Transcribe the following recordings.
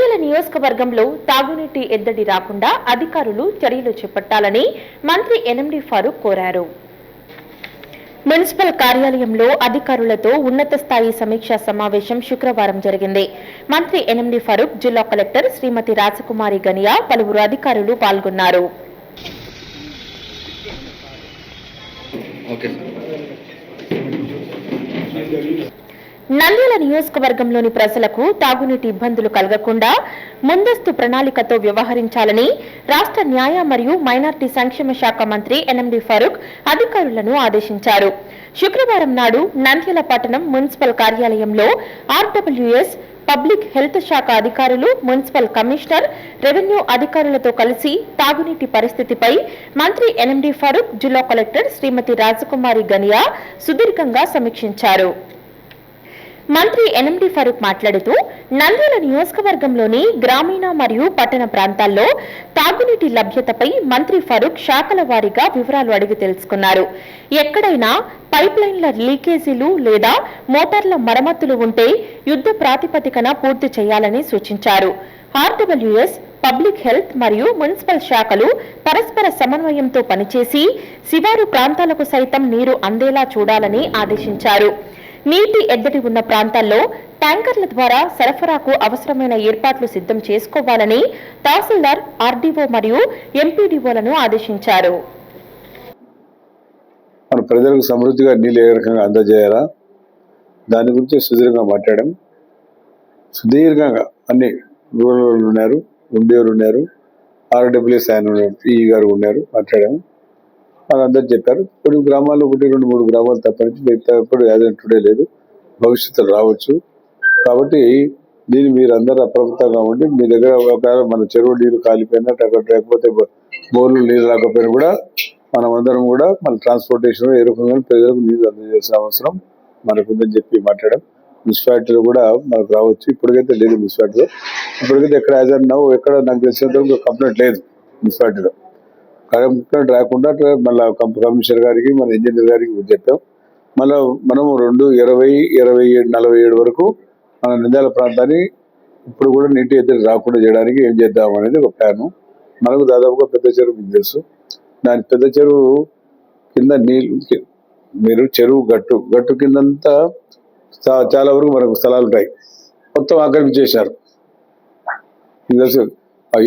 నంద్యాల నియోజకవర్గంలో తాగునీటి ఎద్దడి రాకుండా అధికారులు చర్యలు చేపట్టాలని మంత్రి ఎన్ఎండి ఫారూక్ కోరారు. మున్సిపల్ కార్యాలయంలో అధికారులతో ఉన్నత స్థాయి సమీక్షా సమావేశం శుక్రవారం జరిగింది. మంత్రి ఎన్ఎండి ఫారూక్, జిల్లా కలెక్టర్ శ్రీమతి రాజకుమారి గనియా, పలువురు అధికారులు పాల్గొన్నారు. నంద్యాల నియోజకవర్గంలోని ప్రజలకు తాగునీటి ఇబ్బందులు కలగకుండా ముందస్తు ప్రణాళికతో వ్యవహరించాలని రాష్ట్ర న్యాయ మరియు మైనార్టీ సంక్షేమ శాఖ మంత్రి ఎన్ఎండి ఫారూక్ అధికారులను ఆదేశించారు. శుక్రవారం నాడు నంద్యాల పట్టణం మున్సిపల్ కార్యాలయంలో ఆర్డబ్ల్యూఎస్, పబ్లిక్ హెల్త్ శాఖ అధికారులు, మున్సిపల్ కమిషనర్, రెవెన్యూ అధికారులతో కలిసి తాగునీటి పరిస్థితిపై మంత్రి ఎన్ఎండి ఫారూక్, జిల్లా కలెక్టర్ శ్రీమతి రాజకుమారి గనియా సుదీర్ఘంగా సమీక్షించారు. మంత్రి ఎన్ఎండి ఫారూక్ మాట్లాడుతూ, నంద్యాల నియోజకవర్గంలోని గ్రామీణ మరియు పట్టణ ప్రాంతాల్లో తాగునీటి లభ్యతపై మంత్రి ఫారూక్ శాఖల వారీగా వివరాలు అడిగి తెలుసుకున్నారు. ఎక్కడైనా పైప్ లైన్ల లీకేజీలు లేదా మోటార్ల మరమ్మతులు ఉంటే యుద్ధ ప్రాతిపదికన పూర్తి చేయాలని సూచించారు. ఆర్డబ్ల్యూఎస్, పబ్లిక్ హెల్త్ మరియు మున్సిపల్ శాఖలు పరస్పర సమన్వయంతో పనిచేసి శివారు ప్రాంతాలకు సైతం నీరు అందేలా చూడాలని ఆదేశించారు. నీటి ఎద్దడి ఉన్న ప్రాంతాల్లో ట్యాంకర్ల ద్వారా సరఫరాకు అవసరమైన ఏర్పాట్లు సిద్ధం చేసుకోవాలని తహసీల్దార్, ఆర్డీఓ మరియు ఎంపీడీఓలను ఆదేశించారు. మన ప్రజలకు సమృద్ధిగా నీళ్ళు ఏ రకంగా అందజేయాలా దాని గురించి సుదీర్ఘంగా మాట్లాడాం. సుదీర్ఘంగా అన్ని రూరల్ ఉన్నారు, ఉండేవారు ఉన్నారు, ఆర్డబ్ల్యూఎస్ ఆయన పిఈ గారు ఉన్నారు, మాట్లాడాము. వాళ్ళందరూ చెప్పారు. కొన్ని గ్రామాల్లో 1-2-3 గ్రామాలు తప్పనిప్పుడు యాదంటుడే లేదు, భవిష్యత్తులో రావచ్చు. కాబట్టి దీన్ని మీరు అందరూ అప్రమత్తంగా ఉండి మీ దగ్గర ఒకవేళ మన చెరువు నీరు కాలిపోయినా లేకపోతే బోర్లు నీరు రాకపోయినా కూడా మనం అందరం కూడా మన ట్రాన్స్పోర్టేషన్ ఏ రకంగా ప్రజలకు నీరు అందజేయాల్సిన అవసరం మనకు ఉందని చెప్పి మాట్లాడాం. మున్సిపాలిటీలో కూడా మనకు రావచ్చు. ఇప్పటికైతే లేదు మున్సిపాలిటీలో. ఇప్పటికైతే ఎక్కడ యాజ్ అన్నావు ఎక్కడ నాకు తెలిసినంత కంప్లైంట్ లేదు మున్సిపాలిటీలో. కంప్లైంట్ రాకుండా మళ్ళీ కమిషనర్ గారికి, మన ఇంజనీర్ గారికి చెప్పాం. మళ్ళీ మనము 2027 వరకు మన నంద్యాల ప్రాంతాన్ని ఇప్పుడు కూడా నీటి ఎద్దడి రాకుండా చేయడానికి ఏం చేద్దాం అనేది ఒక ప్లాను. మనకు దాదాపుగా పెద్ద చెరువు మీకు తెలుసు. దాని పెద్ద చెరువు కింద నీళ్ళు, మీరు చెరువు గట్టు కిందంతా చాలా వరకు మనకు స్థలాలు ఉంటాయి, మొత్తం ఆక్రమించేశారు. మీకు తెలుసు,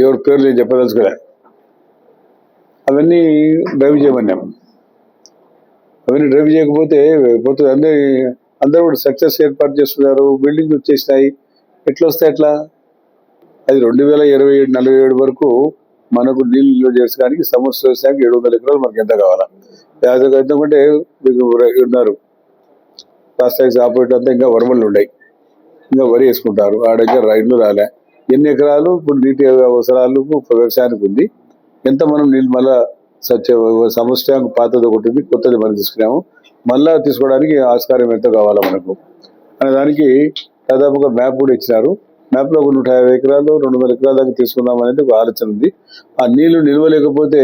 ఎవరి పేర్లు నేను చెప్పదలుచుకోలే. అవన్నీ డ్రైవ్ చేయమన్నాం. అవన్నీ డ్రైవ్ చేయకపోతే అందరూ కూడా సక్సెస్ ఏర్పాటు చేస్తున్నారు, బిల్డింగ్స్ వచ్చేసినాయి. ఎట్లా వస్తాయి? ఎట్లా? అది 2027 వరకు మనకు నీళ్ళు చేసుకోవడానికి సంవత్సరం వచ్చాక 700 ఎకరాలు మనకి ఎంత కావాలా? ఎందుకంటే మీకు ఉన్నారు రాష్ట్రానికి ఆపోజిట్ అంతా ఇంకా వరమళ్ళు ఉన్నాయి, ఇంకా వరి వేసుకుంటారు. ఆడైతే రైళ్లు రాలే. ఎన్ని ఎకరాలు ఇప్పుడు నీటి అవసరాలకు వ్యవసాయానికి ఉంది? ఎంత మనం నీళ్ళు మళ్ళా సమస్య పాతది ఒకటి ఉంది, కొత్తది మనం తీసుకున్నాము. మళ్ళా తీసుకోవడానికి ఆస్కారం ఎంత కావాలా మనకు అనే దానికి దాదాపుగా మ్యాప్ కూడా ఇచ్చినారు. మ్యాప్లో ఒక 150 ఎకరాలు 200 ఎకరాల దాకా తీసుకుందాం అనేది ఒక ఆలోచన ఉంది. ఆ నీళ్లు నిల్వలేకపోతే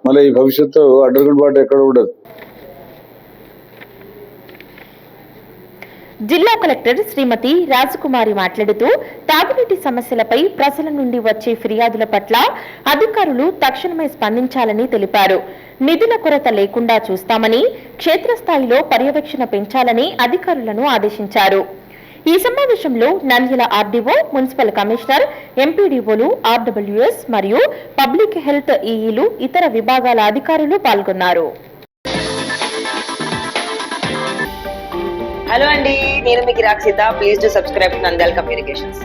మళ్ళీ ఈ భవిష్యత్తు అండర్గ్రౌండ్ వాటర్ ఎక్కడ ఉండదు. జిల్లా కలెక్టర్ శ్రీమతి రాజకుమారి మాట్లాడుతూ, తాగునీటి సమస్యలపై ప్రజల నుండి వచ్చే ఫిర్యాదుల పట్ల అధికారులు తక్షణమే స్పందించాలని తెలిపారు. నిధుల కొరత లేకుండా చూస్తామని, క్షేత్రస్థాయిలో పర్యవేక్షణ పెంచాలని అధికారులను ఆదేశించారు. ఈ సమావేశంలో నంద్యాల ఆర్డీఓ, మున్సిపల్ కమిషనర్, ఎంపీడీఓలు, ఆర్డబ్ల్యూఎస్ మరియు పబ్లిక్ హెల్త్ ఈఈలు, ఇతర విభాగాల అధికారులు పాల్గొన్నారు. హలో అండి, నేను మీకు Rakshita. Please do subscribe to Nandyala communications.